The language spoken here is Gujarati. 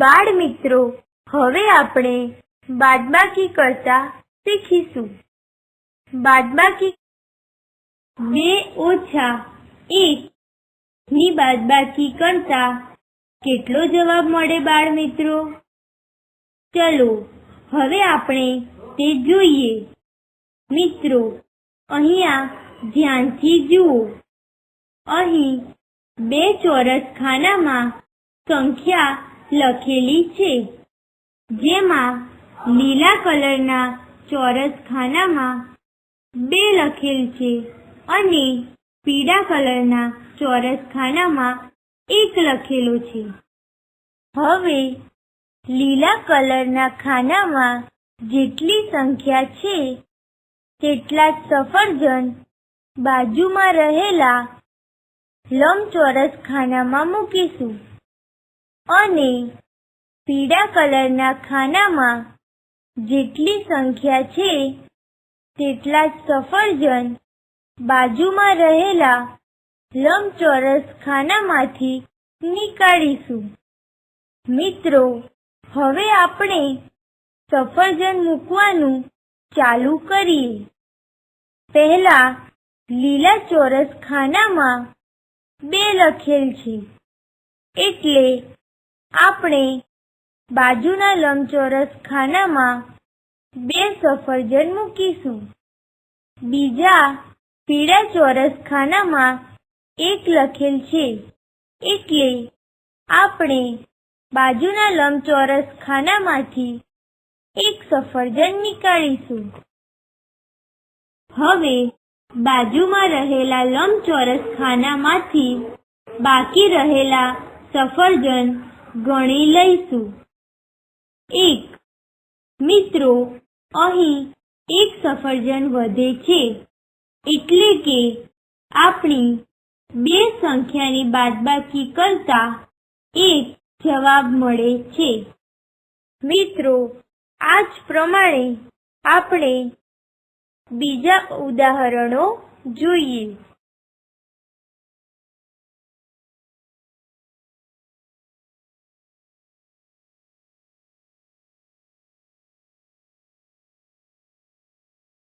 બાળ મિત્રો, હવે આપણે બાદબાકી કરતા શીખીશું. બાદબાકી 2 ઓછા 1 ની બાદબાકી કરતા કેટલો જવાબ મળે બાળ મિત્રો? ચલો હવે આપણે તે જોઈએ. મિત્રો, અહીંયા ધ્યાનથી જુઓ. અહીં 2 ચોરસ ખાનામાં સંખ્યા લખેલી છે, જેમાં લીલા કલરના ચોરસ ખાનામાં 2 લખેલ છે અને પીળા કલરના ચોરસ ખાનામાં 1 લખેલો છે. હવે લીલા કલરના ખાનામાં જેટલી સંખ્યા છે તેટલા જ સફરજન બાજુમાં રહેલા લંબચોરસ ખાનામાં મૂકીશું અને પીળા કલરના ખાનામાં જેટલી સંખ્યા છે તેટલા જ સફરજન બાજુમાં રહેલા લંબચોરસ ખાનામાંથી નીકાળીશું. મિત્રો, હવે આપણે સફરજન મૂકવાનું ચાલુ કરીએ. પહેલા લીલા ચોરસ ખાનામાં 2 લખેલ છે, એટલે આપણે બાજુના લંબચોરસ ખાનામાં 2 સફરજન મૂકીશું. બીજા પીળા ચોરસ ખાનામાં 1 લખેલ છે, એટલે આપણે બાજુના લંબચોરસ ખાનામાંથી 1 સફરજન નીકાળીશું. હવે બાજુમાં રહેલા લંબચોરસ ખાનામાંથી બાકી રહેલા સફરજન ગણી લઈશું. 1. મિત્રો, અહીં 1 સફરજન વધે છે, એટલે કે આપણી 2 સંખ્યાની બાદબાકી કરતા 1 જવાબ મળે છે. મિત્રો, આ જ પ્રમાણે આપણે બીજા ઉદાહરણો જોઈએ.